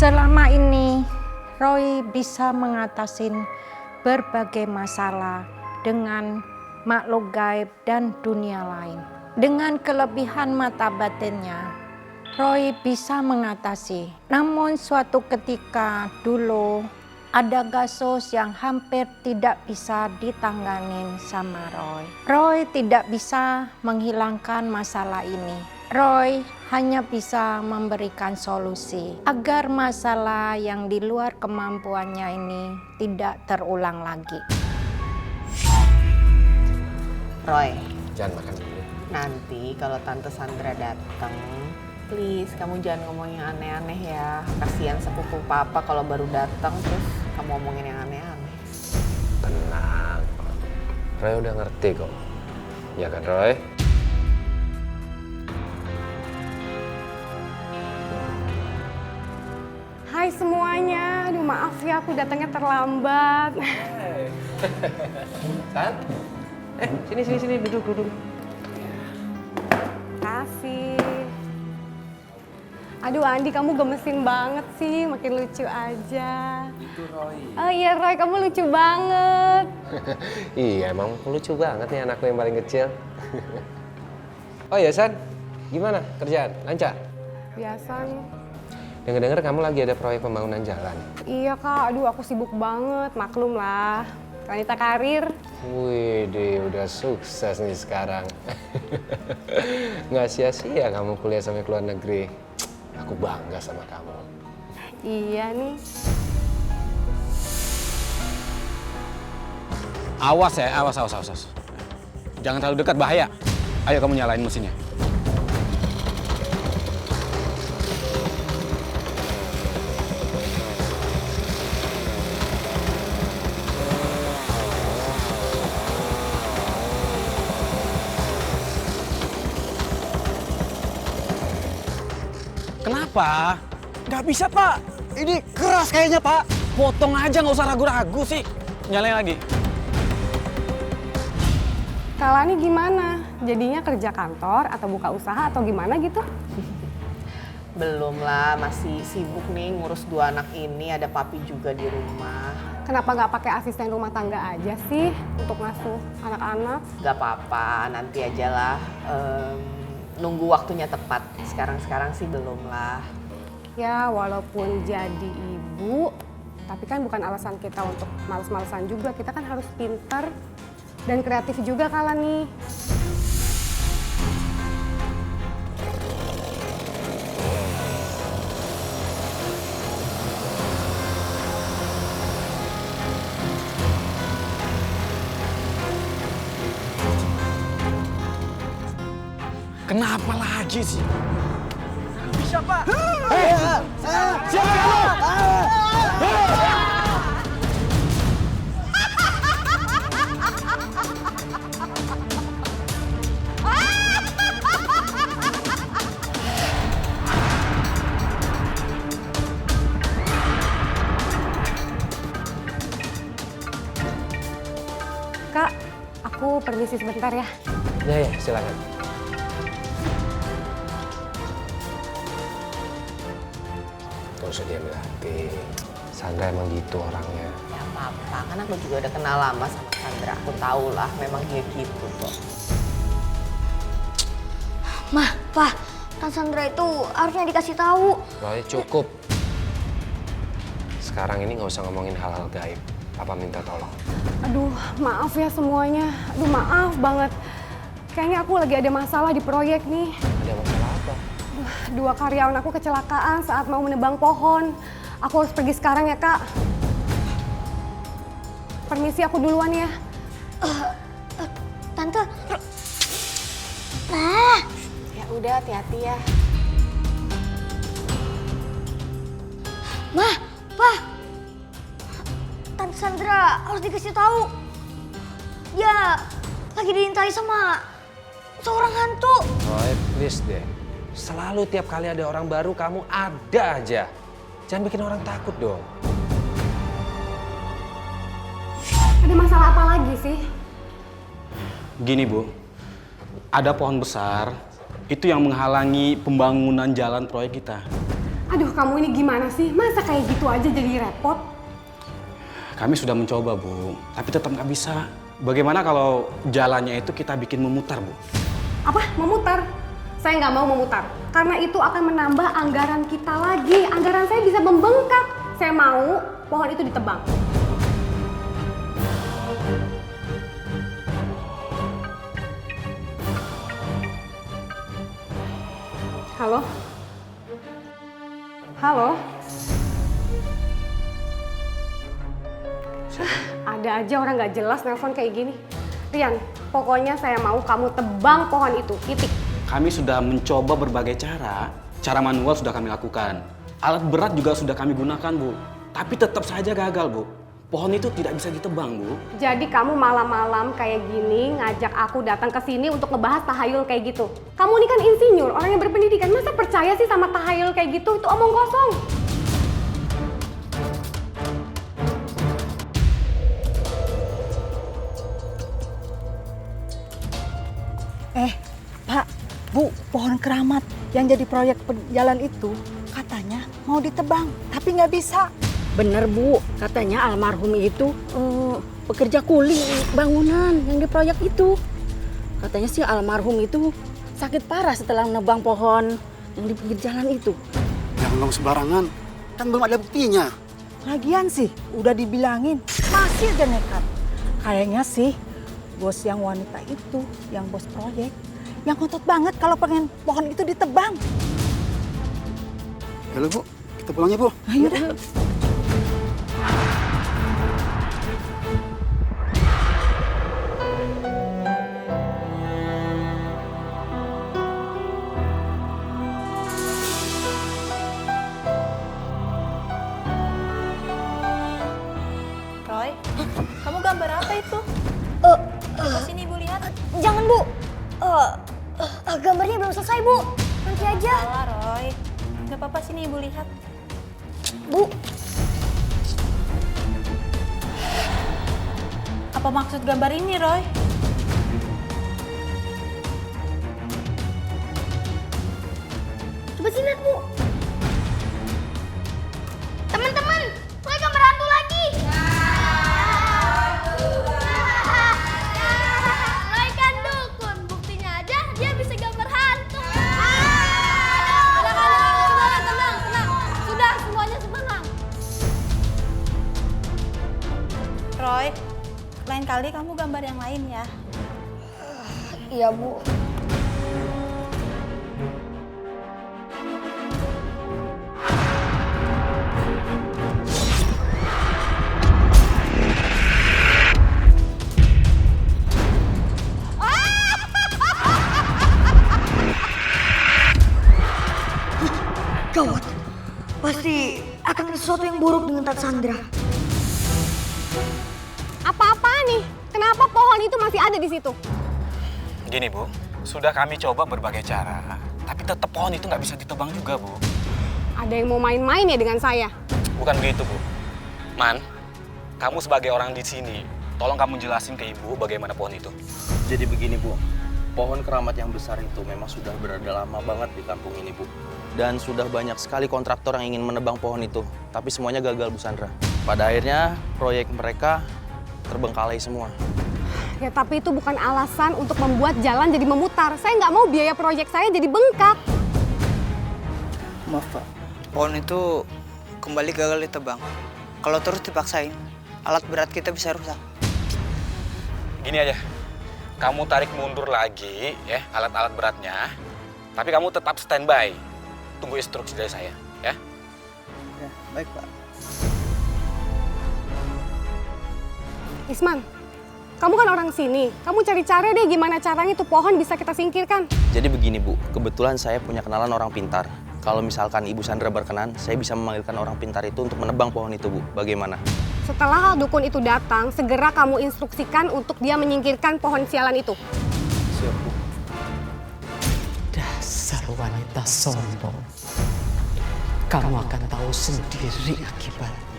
Selama ini Roy bisa mengatasi berbagai masalah dengan makhluk gaib dan dunia lain. Dengan kelebihan mata batinnya, Roy bisa mengatasi. Namun suatu ketika dulu ada kasus yang hampir tidak bisa ditanganin sama Roy. Roy tidak bisa menghilangkan masalah ini. Roy hanya bisa memberikan solusi agar masalah yang di luar kemampuannya ini tidak terulang lagi. Roy, jangan makan dulu. nanti kalau Tante Sandra datang, please kamu jangan ngomong yang aneh-aneh ya. Kasihan sepupu papa kalau baru datang terus kamu ngomongin yang aneh-aneh. Tenang, Roy udah ngerti kok. Ya kan Roy? Hai semuanya, aduh maaf ya aku datangnya terlambat. San? Sini, duduk. Kasih. Aduh Andi, kamu gemesin banget sih, makin lucu aja. Itu Roy. Oh iya Roy, kamu lucu banget. Iya, emang lucu banget nih anakku yang paling kecil. Oh ya San, gimana kerjaan? Lancar? Biasa nih. Dengar-dengar kamu lagi ada proyek pembangunan jalan. Iya kak, aduh aku sibuk banget, maklum lah. Wanita karir. Wih, udah sukses nih sekarang. Nggak sia-sia kamu kuliah sampai ke luar negeri. Aku bangga sama kamu. Iya nih. Awas ya, awas. Jangan terlalu dekat, bahaya. Ayo kamu nyalain mesinnya. Kenapa? Nggak bisa, Pak. Ini keras kayaknya, Pak. Potong aja, nggak usah ragu-ragu sih. Nyalain lagi. Kalani gimana? Jadinya kerja kantor atau buka usaha atau gimana gitu? Belum lah, masih sibuk nih ngurus 2 anak ini, ada papi juga di rumah. Kenapa nggak pakai asisten rumah tangga aja sih untuk ngasuh anak-anak? Gak apa-apa, nanti aja lah. Nunggu waktunya tepat. Sekarang sih belum lah. Ya walaupun jadi ibu, tapi kan bukan alasan kita untuk males-malesan juga. Kita kan harus pintar dan kreatif juga Kalani. Kenapa lagi sih? Bisa, Pak. Siapa kamu? Kak, aku permisi sebentar ya. Ya, silakan. Gak usah diambil hati. Sandra emang gitu orangnya. Ya apa-apa, kan aku juga udah kenal lama sama Sandra. Aku tahu lah, memang dia gitu kok. Mah, Pak, Tante Sandra itu harusnya dikasih tahu. Roy, cukup. Sekarang ini nggak usah ngomongin hal-hal gaib. Papa minta tolong. Aduh, maaf ya semuanya. Aduh, maaf banget. Kayaknya aku lagi ada masalah di proyek nih. Ada masalah apa? 2 karyawan aku kecelakaan saat mau menebang pohon. Aku harus pergi sekarang ya, Kak. Permisi, aku duluan ya. Tante. Nah, Ya udah, hati-hati ya. Mah, Pak. Tante Sandra harus dikasih tahu. Dia lagi diintai sama seorang hantu. Roy, please deh. Selalu tiap kali ada orang baru, kamu ada aja. Jangan bikin orang takut dong. Ada masalah apa lagi sih? Gini, Bu. Ada pohon besar, itu yang menghalangi pembangunan jalan proyek kita. Aduh, kamu ini gimana sih? Masa kayak gitu aja jadi repot? Kami sudah mencoba, Bu, tapi tetap nggak bisa. Bagaimana kalau jalannya itu kita bikin memutar, Bu? Apa? Memutar? Saya nggak mau memutar. Karena itu akan menambah anggaran kita lagi. Anggaran saya bisa membengkak. Saya mau pohon itu ditebang. Halo? Halo? Ada aja orang nggak jelas nelpon kayak gini. Rian, pokoknya saya mau kamu tebang pohon itu, titik. Kami sudah mencoba berbagai cara. Cara manual sudah kami lakukan. Alat berat juga sudah kami gunakan, Bu. Tapi tetap saja gagal, Bu. Pohon itu tidak bisa ditebang, Bu. Jadi kamu malam-malam kayak gini ngajak aku datang ke sini untuk ngebahas tahayul kayak gitu. Kamu ini kan insinyur, orang yang berpendidikan. Masa percaya sih sama tahayul kayak gitu? Itu omong kosong. Pak, Bu, pohon keramat yang jadi proyek jalan itu katanya mau ditebang, tapi nggak bisa. Bener Bu, katanya almarhum itu pekerja kuli bangunan yang di proyek itu. Katanya sih almarhum itu sakit parah setelah menebang pohon yang di pinggir jalan itu. Jangan ngomong sembarangan, kan belum ada buktinya. Lagian sih udah dibilangin, masih aja nekat. Kayaknya sih bos yang wanita itu, yang bos proyek, yang ngotot banget kalau pengen pohon itu ditebang. Halo Bu, kita pulang ya Bu. Ayo dah. Roy, kamu gambar apa itu? Coba sini Ibu lihat. Jangan, Bu. Gambarnya belum selesai, Bu. Nanti aja. Salah, Roy. Gak apa-apa, sini Ibu lihat. Bu, Apa maksud gambar ini, Roy? coba sini lihat, Bu. Teman-teman, mulai gambar hantu lagi. Roy kan dukun, buktinya aja dia bisa gambar hantu. Tenang. Sudah, semuanya tenang. Roy, lain kali kamu gambar yang lain ya. Iya, Bu. Gawat, pasti akan ada sesuatu yang buruk dengan Tante Sandra. Apa-apaan nih? Kenapa pohon itu masih ada di situ? Gini, Bu. Sudah kami coba berbagai cara. Tapi tetap pohon itu nggak bisa ditebang juga, Bu. Ada yang mau main-main ya dengan saya? Bukan begitu, Bu. Man, kamu sebagai orang di sini, tolong kamu jelasin ke Ibu bagaimana pohon itu. Jadi begini Bu, pohon keramat yang besar itu memang sudah berada lama banget di kampung ini Bu. Dan sudah banyak sekali kontraktor yang ingin menebang pohon itu, tapi semuanya gagal Bu Sandra. Pada akhirnya proyek mereka terbengkalai semua. Ya tapi itu bukan alasan untuk membuat jalan jadi memutar. Saya nggak mau biaya proyek saya jadi bengkak. Maaf Pak, pohon itu kembali gagal ditebang. Kalau terus dipaksain, alat berat kita bisa rusak. Gini aja, kamu tarik mundur lagi ya alat-alat beratnya, tapi kamu tetap standby. Tunggu instruksi dari saya, ya. Ya, baik Pak. Isman, kamu kan orang sini. Kamu cari cara deh gimana caranya tuh pohon bisa kita singkirkan. Jadi begini Bu, kebetulan saya punya kenalan orang pintar. Kalau misalkan Ibu Sandra berkenan, saya bisa memanggilkan orang pintar itu untuk menebang pohon itu Bu. Bagaimana? Setelah dukun itu datang, segera kamu instruksikan untuk dia menyingkirkan pohon sialan itu. Siap Bu. Dasar wanita sombong. Kamu akan tahu sendiri akibatnya.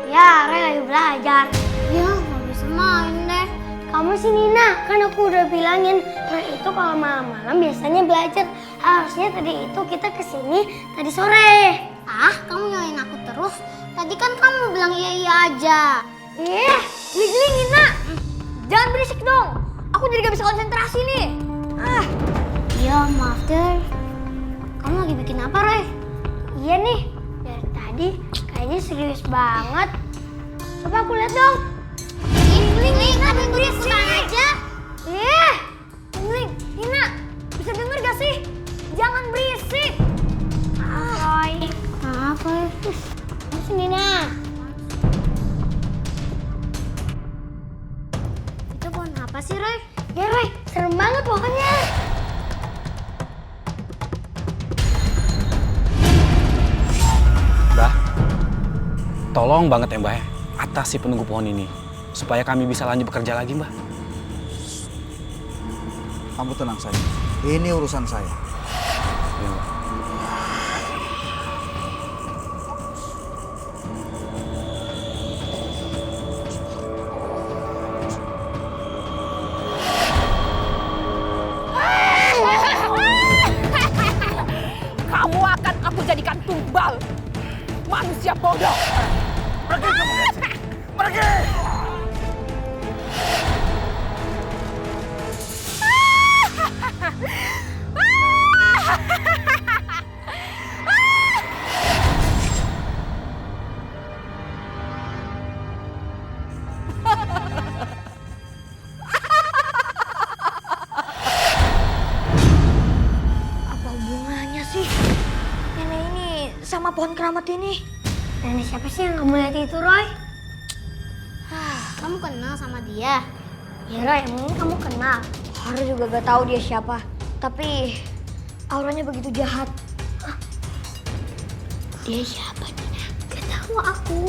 Ya, Roy lagi belajar. Ya, nggak bisa main deh. sih Nina? Kan aku udah bilangin, Roy itu kalau malam-malam biasanya belajar. Harusnya tadi itu kita kesini tadi sore. Ah, kamu nyalain aku terus. Tadi kan kamu bilang iya aja. Geli-geli Nina. Jangan berisik dong. Aku jadi gak bisa konsentrasi nih. Iya, maaf deh. Kamu lagi bikin apa, Roy? Iya nih, dari tadi kayaknya serius banget. Coba aku lihat dong. Nina, berisik aja. Nina, bisa denger gak sih? Jangan berisik. Roy. Maaf, Roy. Masih Nina. Itu pohon apa sih, Roy? Ya, Roy, serem banget pohonnya. Mbah, tolong banget ya Mbah ya, atasi penunggu pohon ini. Supaya kami bisa lanjut bekerja lagi, Mbah. Kamu tenang saja. Ini urusan saya. Iya, Mbah. Kamu akan aku jadikan tumbal. Manusia bodoh. Pergi kamu. Pergi. Apa hubungannya sih nenek ini sama pohon keramat ini? Nenek siapa sih yang kamu lihat itu, Roy? Kamu kenal sama dia? Ya, Roy, emang kamu kenal? Haru juga gak tahu dia siapa. Tapi auranya begitu jahat. Dia siapa, Nina? Gak tahu aku.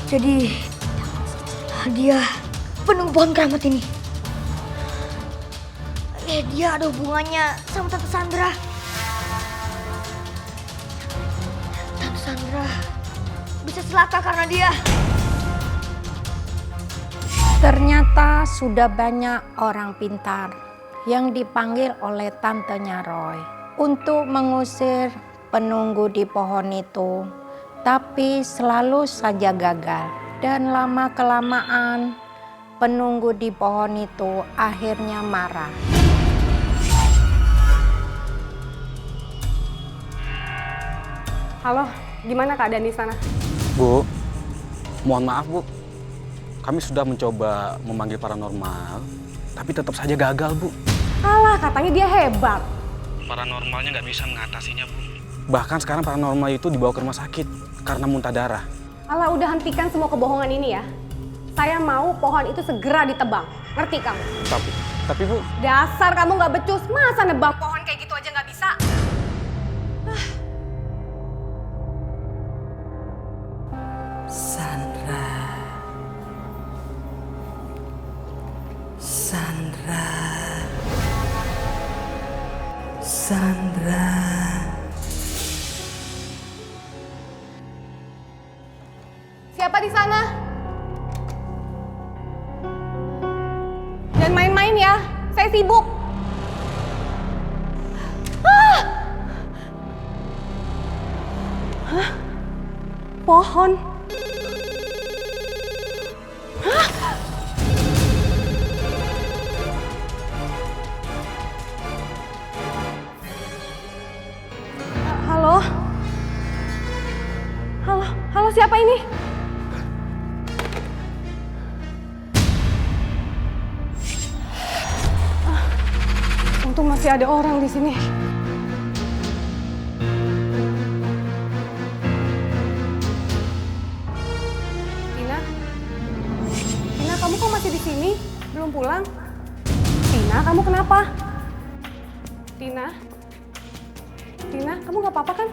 Jadi dia penunggu pohon keramat ini. Dia ada hubungannya sama Tante Sandra. Tante Sandra bisa celaka karena dia. Ternyata sudah banyak orang pintar yang dipanggil oleh tantenya Roy untuk mengusir penunggu di pohon itu. Tapi selalu saja gagal, dan lama-kelamaan penunggu di pohon itu akhirnya marah. Halo, gimana keadaan di sana? Bu, mohon maaf Bu. Kami sudah mencoba memanggil paranormal, tapi tetap saja gagal Bu. Alah, katanya dia hebat. Paranormalnya nggak bisa mengatasinya Bu. Bahkan sekarang paranormal itu dibawa ke rumah sakit karena muntah darah. Alah, udah hentikan semua kebohongan ini ya. Saya mau pohon itu segera ditebang. Ngerti kamu? Tapi Bu. Dasar kamu nggak becus. Masa nebang pohon kayak gitu aja nggak bisa? Sandra. Sandra. Sandra. Siapa di sana? Jangan main-main ya. Saya sibuk. Hah? Pohon. Hah? Halo? Halo, siapa ini? Untung masih ada orang di sini. Tina, kamu kok masih di sini? Belum pulang? Tina, kamu kenapa? Tina, kamu nggak apa-apa kan?